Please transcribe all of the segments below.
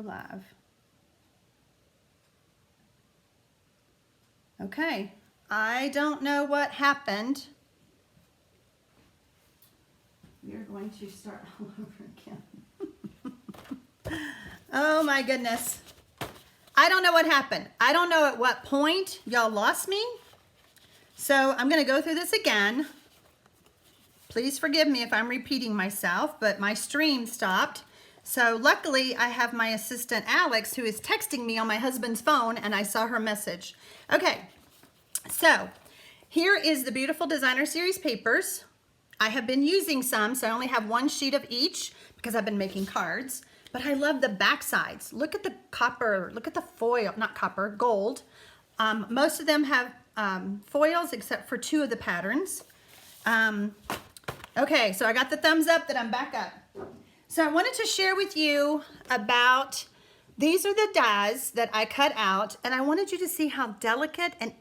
live. Okay, I don't know what happened. We're going to start all over again. Oh my goodness. I don't know what happened. I don't know at what point y'all lost me. So I'm going to go through this again. Please forgive me if I'm repeating myself, but my stream stopped. So luckily I have my assistant Alex who is texting me on my husband's phone, and I saw her message. Okay, so here is the beautiful Designer Series papers. I have been using some, so I only have one sheet of each because I've been making cards. But I love the back sides. Look at the copper, look at the foil, not copper, gold. Most of them have foils except for two of the patterns. Okay, so I got the thumbs up that I'm back up. So I wanted to share with you about, these are the dies that I cut out, and I wanted you to see how delicate and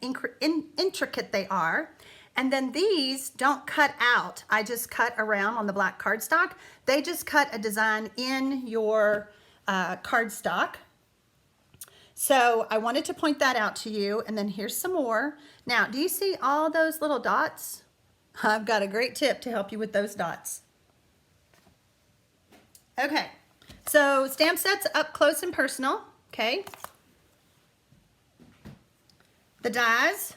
intricate they are. And then these don't cut out. I just cut around on the black cardstock. They just cut a design in your cardstock. So I wanted to point that out to you. And then here's some more. Now, do you see all those little dots? I've got a great tip to help you with those dots. Okay, so stamp sets up close and personal, okay? The dies,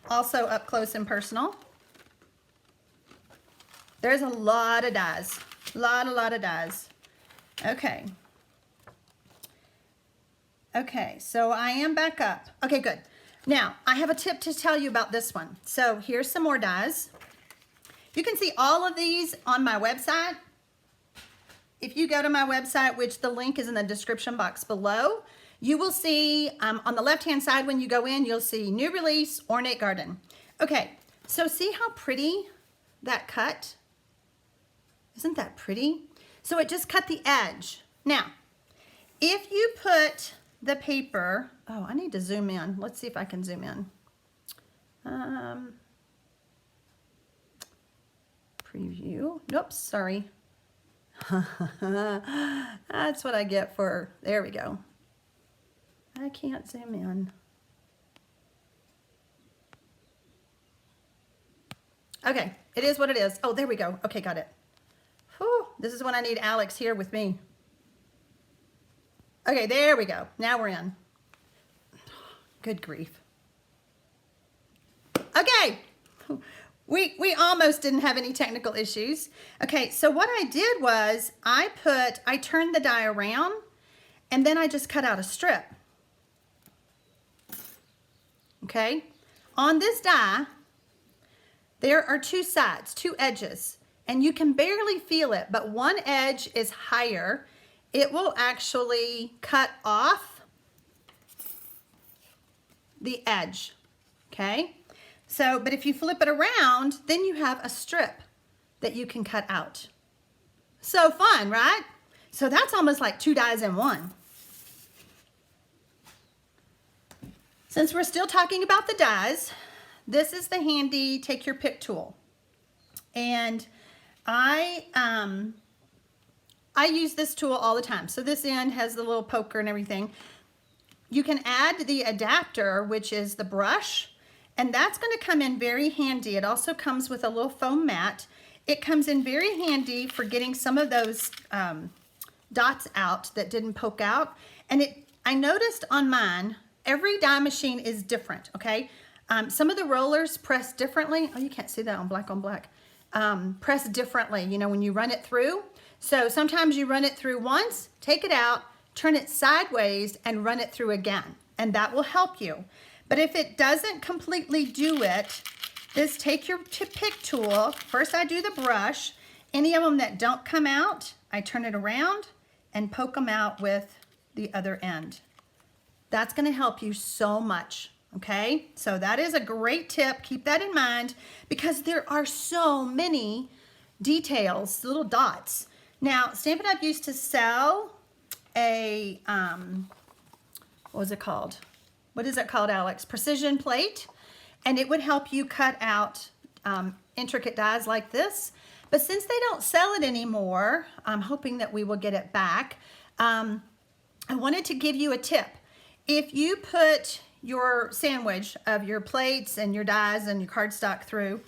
also up close and personal. There's a lot of dies, a lot of dies. Okay. Okay, so I am back up. Okay, good. Now, I have a tip to tell you about this one. So here's some more dies. You can see all of these on my website. If you go to my website, which the link is in the description box below, you will see on the left-hand side when you go in, you'll see new release, Ornate Garden. Okay, so see how pretty that cut? Isn't that pretty? So it just cut the edge. Now, if you put the paper, oh, I need to zoom in. Let's see if I can zoom in. Preview. Nope, sorry. That's what I get for, there we go. I can't zoom in. Okay, it is what it is. Oh, there we go. Okay, got it. Whew, this is when I need Alex here with me. Okay, there we go. Now we're in. Good grief. Okay. We almost didn't have any technical issues. Okay, so what I did was I turned the die around, and then I just cut out a strip. Okay, on this die, there are two sides, two edges, and you can barely feel it, but one edge is higher. It will actually cut off the edge, okay? So, but if you flip it around, then you have a strip that you can cut out. So fun, right? So that's almost like two dies in one. Since we're still talking about the dies, this is the handy take your pick tool. And I use this tool all the time. So this end has the little poker and everything. You can add the adapter, which is the brush, and that's going to come in very handy. It also comes with a little foam mat. It comes in very handy for getting some of those dots out that didn't poke out. And I noticed on mine, every die machine is different, okay? Some of the rollers press differently. Oh, you can't see that on black. Press differently, you know, when you run it through. So sometimes you run it through once, take it out, turn it sideways, and run it through again. And that will help you. But if it doesn't completely do it, this take your pick tool. First I do the brush. Any of them that don't come out, I turn it around and poke them out with the other end. That's going to help you so much, okay? So that is a great tip. Keep that in mind because there are so many details, little dots. Now, Stampin' Up! Used to sell a, what was it called? What is it called, Alex? Precision plate. And it would help you cut out intricate dies like this. But since they don't sell it anymore, I'm hoping that we will get it back. I I wanted to give you a tip. If you put your sandwich of your plates and your dies and your cardstock through,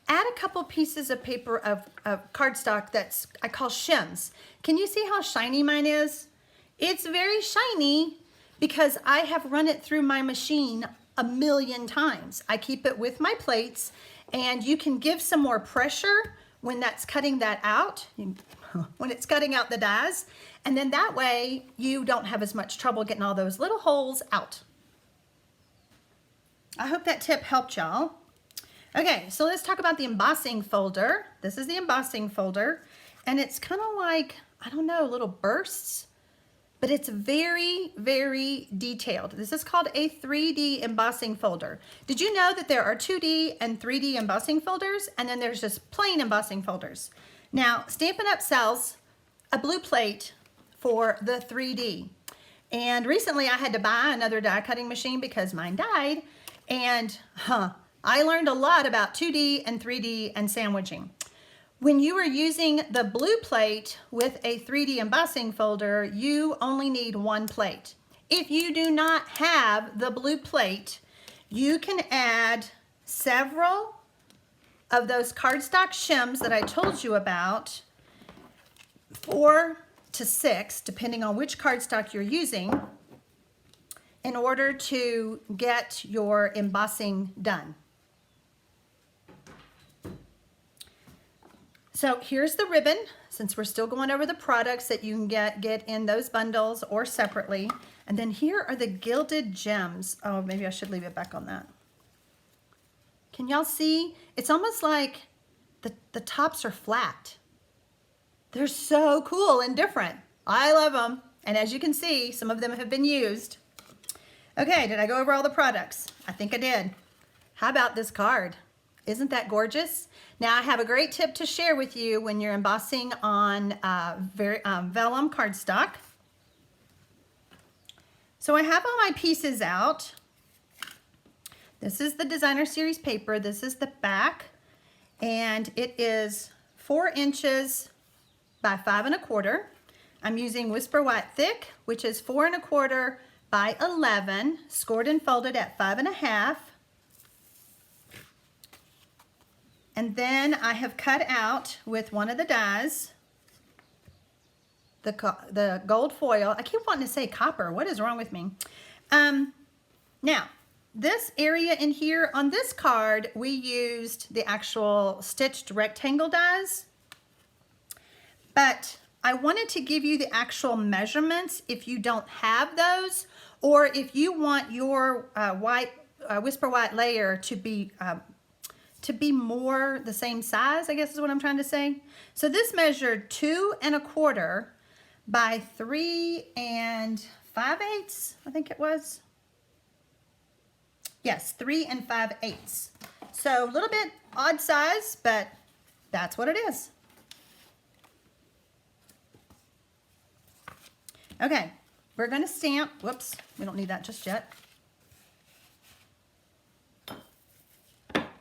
add a couple pieces of paper of cardstock that's, I call shims. Can you see how shiny mine is? It's very shiny because I have run it through my machine a million times. I keep it with my plates, and you can give some more pressure when that's cutting that out, when it's cutting out the dies, and then that way you don't have as much trouble getting all those little holes out. I hope that tip helped y'all. Okay, so let's talk about the embossing folder. This is the embossing folder, and it's kind of like, I don't know, little bursts, but it's very, very detailed. This is called a 3D embossing folder. Did you know that there are 2D and 3D embossing folders, and then there's just plain embossing folders? Now, Stampin' Up! Sells a blue plate for the 3D. And recently I had to buy another die cutting machine because mine died, and I learned a lot about 2D and 3D and sandwiching. When you are using the blue plate with a 3D embossing folder, you only need one plate. If you do not have the blue plate, you can add several of those cardstock shims that I told you about, 4 to 6, depending on which cardstock you're using, in order to get your embossing done. So here's the ribbon, since we're still going over the products that you can get in those bundles or separately. And then here are the gilded gems. Oh, maybe I should leave it back on that. Can y'all see? It's almost like the tops are flat. They're so cool and different. I love them. And as you can see, some of them have been used. Okay, did I go over all the products? I think I did. How about this card? Isn't that gorgeous? Now I have a great tip to share with you when you're embossing on vellum cardstock. So I have all my pieces out. This is the Designer Series paper. This is the back, and it is 4 inches by 5 1/4. I'm using Whisper White Thick, which is 4 1/4 by 11, scored and folded at 5 1/2. And then I have cut out with one of the dies the gold foil. I keep wanting to say copper. What is wrong with me? Now, this area in here on this card, we used the actual stitched rectangle dies. But I wanted to give you the actual measurements if you don't have those, or if you want your Whisper White layer to be more the same size, I guess is what I'm trying to say. So this measured 2 1/4 by 3 5/8, I think it was. Yes, 3 5/8. So a little bit odd size, but that's what it is. Okay, we're gonna stamp. Whoops, we don't need that just yet.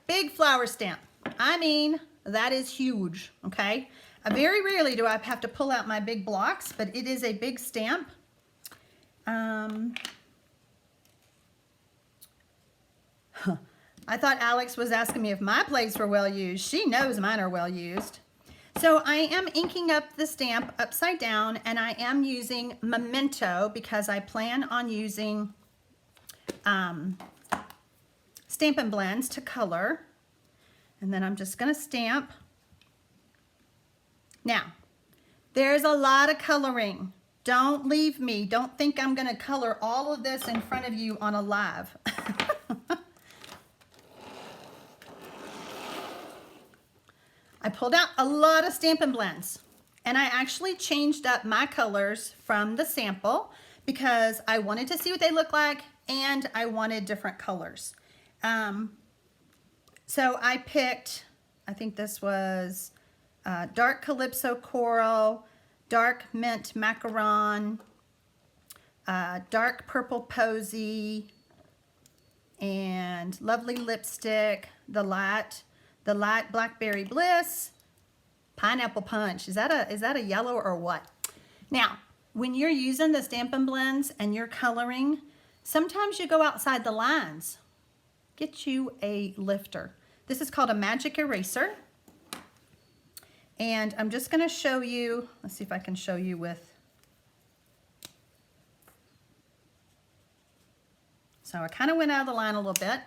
Big flower stamp. I mean, that is huge, okay? Very rarely do I have to pull out my big blocks, but it is a big stamp. I thought Alex was asking me if my plates were well used. She knows mine are well used. So I am inking up the stamp upside down, and I am using Memento because I plan on using Stampin' Blends to color. And then I'm just going to stamp. Now, there's a lot of coloring. Don't leave me. Don't think I'm going to color all of this in front of you on a live. I pulled out a lot of Stampin' Blends, and I actually changed up my colors from the sample because I wanted to see what they look like, and I wanted different colors. So I picked, I think this was dark Calypso Coral, dark Mint Macaron, dark Purple Posy, and Lovely Lipstick, the light Blackberry Bliss, Pineapple Punch. Is that a yellow or what? Now, when you're using the Stampin' Blends and you're coloring, sometimes you go outside the lines. Get you a lifter. This is called a magic eraser. And I'm just gonna show you, let's see if I can show you with, so I kind of went out of the line a little bit.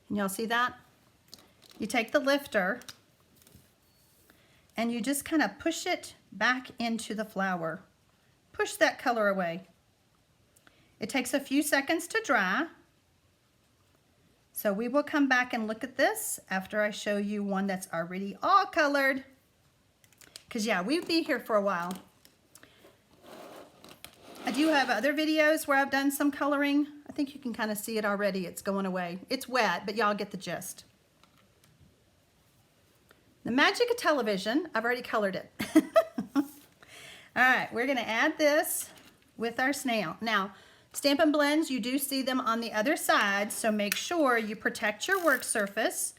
Can y'all see that? You take the lifter and you just kind of push it back into the flower. Push that color away. It takes a few seconds to dry. So we will come back and look at this after I show you one that's already all colored. Because yeah, we'd be here for a while. I do have other videos where I've done some coloring. I think you can kind of see it already. It's going away. It's wet, but y'all get the gist. The magic of television, I've already colored it. All right, we're gonna add this with our snail. Now, Stampin' Blends, you do see them on the other side, so make sure you protect your work surface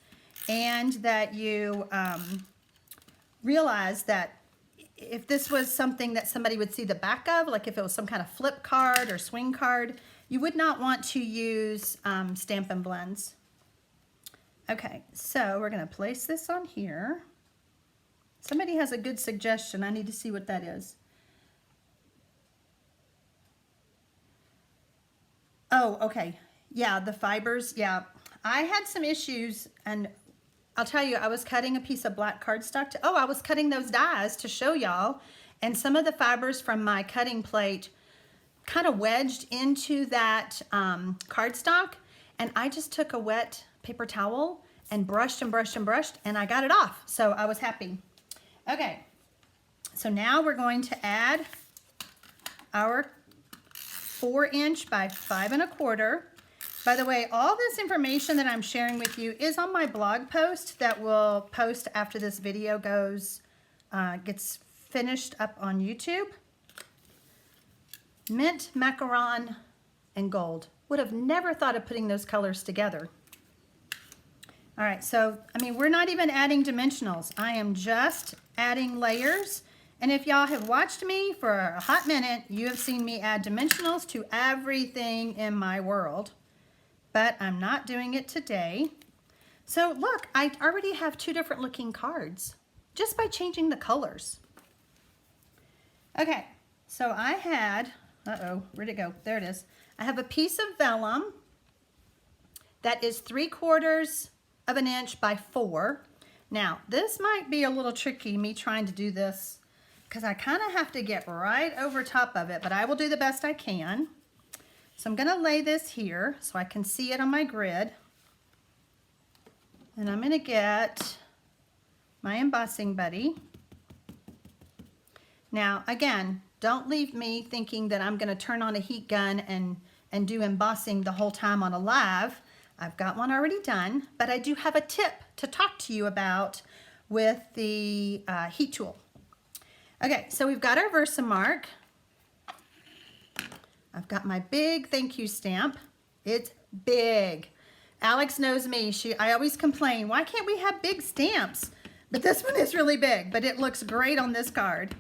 and that you realize that if this was something that somebody would see the back of, like if it was some kind of flip card or swing card, you would not want to use Stampin' Blends. Okay, so we're gonna place this on here. Somebody has a good suggestion. I need to see what that is. Oh, okay. Yeah, the fibers. Yeah, I had some issues, and I'll tell you, I was cutting a piece of black cardstock. I was cutting those dies to show y'all, and some of the fibers from my cutting plate kind of wedged into that cardstock, and I just took a wet paper towel and brushed and brushed and brushed, and I got it off, so I was happy. Okay, so now we're going to add our 4" by 5 1/4. By the way, all this information that I'm sharing with you is on my blog post that will post after this video gets finished up on YouTube. Mint, macaron, and gold. Would have never thought of putting those colors together. All right, so, I mean, we're not even adding dimensionals. I am just adding layers. And if y'all have watched me for a hot minute, you have seen me add dimensionals to everything in my world. But I'm not doing it today. So look, I already have 2 different looking cards just by changing the colors. Okay, so I had, where'd it go? There it is. I have a piece of vellum that is 3/4 of an inch by 4. Now, this might be a little tricky, me trying to do this, because I kind of have to get right over top of it, but I will do the best I can. So I'm going to lay this here so I can see it on my grid. And I'm going to get my embossing buddy. Now, again, don't leave me thinking that I'm going to turn on a heat gun and do embossing the whole time on a live. I've got one already done, but I do have a tip to talk to you about with the heat tool. Okay, so we've got our Versamark. I've got my big thank you stamp. It's big. Alex knows me. I always complain, why can't we have big stamps? But this one is really big, but it looks great on this card.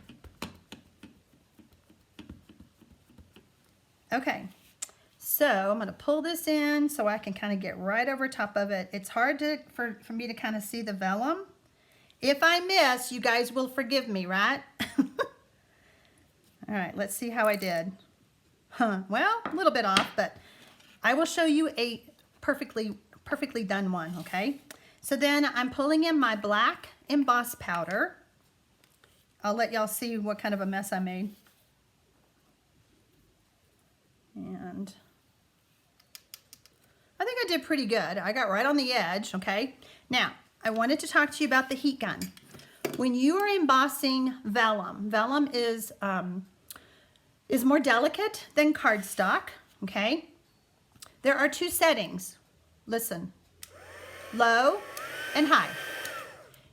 Okay, so I'm going to pull this in so I can kind of get right over top of it. It's hard for me to kind of see the vellum. If I miss, you guys will forgive me, right? All right, let's see how I did. Well, a little bit off, but I will show you a perfectly done one, okay? So then I'm pulling in my black emboss powder. I'll let y'all see what kind of a mess I made. And I think I did pretty good. I got right on the edge, okay? Now, I wanted to talk to you about the heat gun. When you are embossing vellum, vellum is more delicate than cardstock, okay? There are 2 settings. Listen, low and high.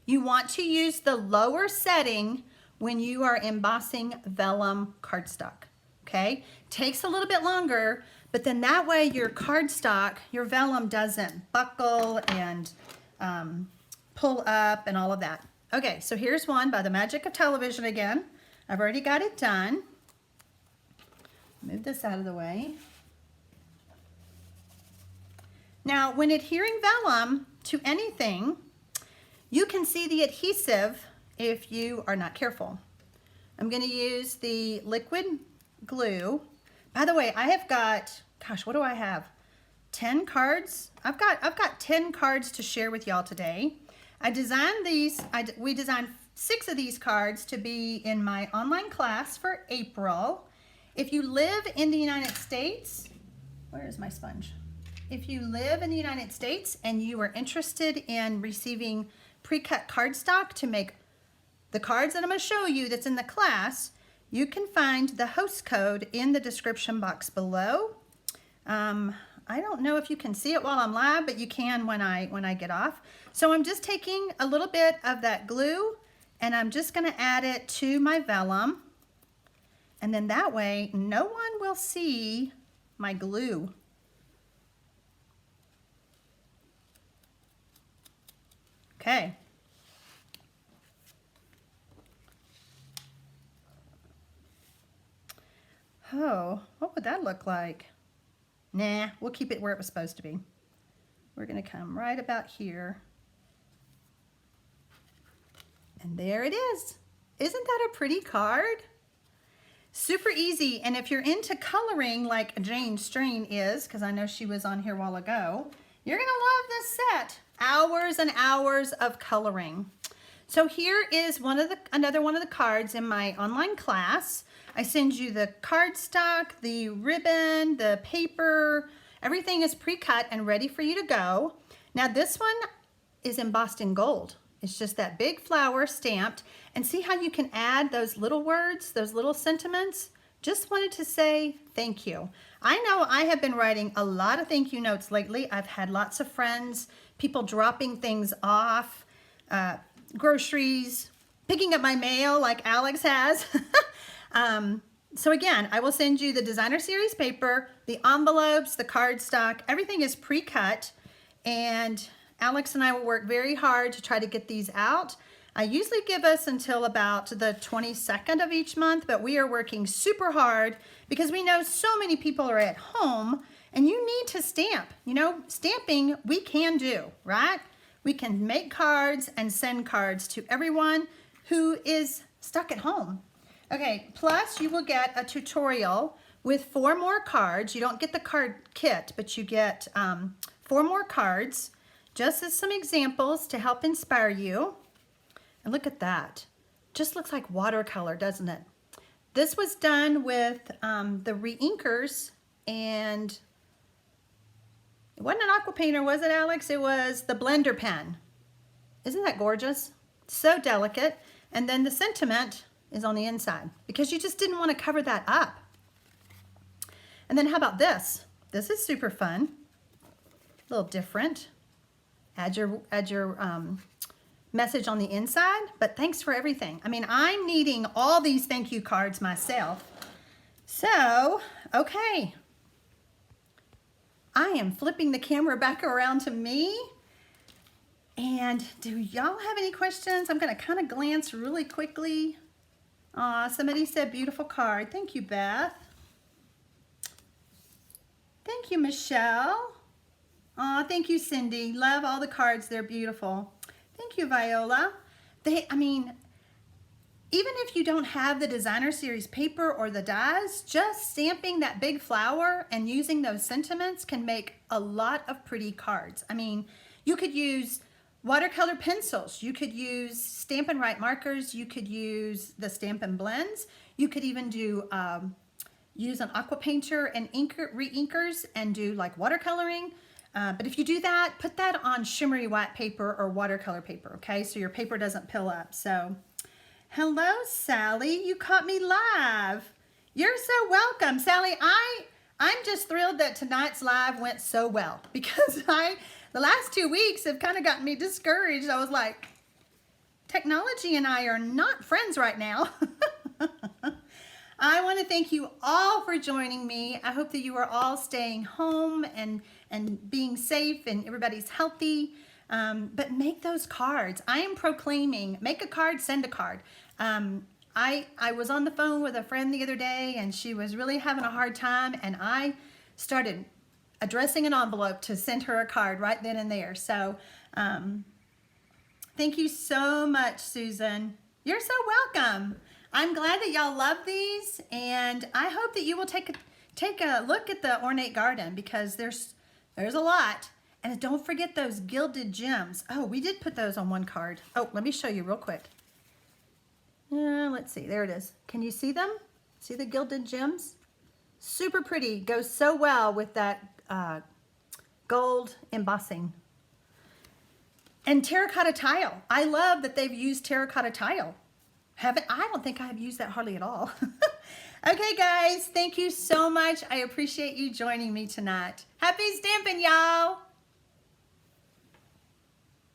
You want to use the lower setting when you are embossing vellum cardstock, okay? Takes a little bit longer, but then that way your cardstock, your vellum doesn't buckle and pull up and all of that. Okay, so here's one by the magic of television again. I've already got it done. Move this out of the way. Now, when adhering vellum to anything, you can see the adhesive if you are not careful. I'm going to use the liquid glue. By the way, I have got, gosh, what do I have? 10 cards. I've got 10 cards to share with y'all today. I designed these, we designed 6 of these cards to be in my online class for April. If you live in the United States, where is my sponge? If you live in the United States and you are interested in receiving pre-cut cardstock to make the cards that I'm going to show you that's in the class, you can find the host code in the description box below. I don't know if you can see it while I'm live, but you can when I get off. So I'm just taking a little bit of that glue and I'm just going to add it to my vellum. And then that way, no one will see my glue. Okay. Oh, what would that look like? Nah, we'll keep it where it was supposed to be. We're going to come right about here. And there it is. Isn't that a pretty card? Super easy. And if you're into coloring like Jane Strain is, because I know she was on here a while ago, you're going to love this set. Hours and hours of coloring. So here is another one of the cards in my online class. I send you the cardstock, the ribbon, the paper. Everything is pre-cut and ready for you to go. Now this one is embossed in gold. It's just that big flower stamped. And see how you can add those little words, those little sentiments? Just wanted to say thank you. I know I have been writing a lot of thank you notes lately. I've had lots of friends, people dropping things off, groceries, picking up my mail like Alex has. So again, I will send you the designer series paper, the envelopes, the cardstock, everything is pre-cut, and Alex and I will work very hard to try to get these out. I usually give us until about the 22nd of each month, but we are working super hard because we know so many people are at home and you need to stamp. You know, stamping we can do, right? We can make cards and send cards to everyone who is stuck at home. Okay, plus you will get a tutorial with 4 more cards. You don't get the card kit, but you get 4 more cards, just as some examples to help inspire you. And look at that. Just looks like watercolor, doesn't it? This was done with the re-inkers, and it wasn't an aqua painter, was it, Alex? It was the blender pen. Isn't that gorgeous? So delicate. And then the sentiment is on the inside because you just didn't want to cover that up. And then how about this? This is super fun. A little different. Add your message on the inside, but thanks for everything. I mean, I'm needing all these thank you cards myself. So, okay. I am flipping the camera back around to me. And do y'all have any questions? I'm going to kind of glance really quickly. Somebody said beautiful card. Thank you, Beth. Thank you, Michelle. Thank you, Cindy. Love all the cards. They're beautiful. Thank you, Viola. I mean, even if you don't have the designer series paper or the dies, just stamping that big flower and using those sentiments can make a lot of pretty cards. I mean, you could use watercolor pencils, you could use Stampin' Write markers, you could use the Stampin' Blends, you could even do use an aqua painter and re-inkers and do like watercoloring. But if you do that, put that on shimmery white paper or watercolor paper, okay? So your paper doesn't pill up. So, hello, Sally. You caught me live. You're so welcome, Sally. I'm just thrilled that tonight's live went so well because the last 2 weeks have kind of gotten me discouraged. I was like, technology and I are not friends right now. I want to thank you all for joining me. I hope that you are all staying home and being safe and everybody's healthy. But make those cards. I am proclaiming, make a card, send a card. I was on the phone with a friend the other day, and she was really having a hard time, and I started addressing an envelope to send her a card right then and there. So thank you so much, Susan. You're so welcome. I'm glad that y'all love these, and I hope that you will take a look at the ornate garden, because there's a lot. And don't forget those gilded gems. Oh, we did put those on one card. Oh, let me show you real quick. Let's see, there it is. Can you see them? See the gilded gems? Super pretty, goes so well with that gold embossing. And terracotta tile. I love that they've used terracotta tile. I don't think I've used that hardly at all. Okay, guys, thank you so much. I appreciate you joining me tonight. Happy stamping, y'all.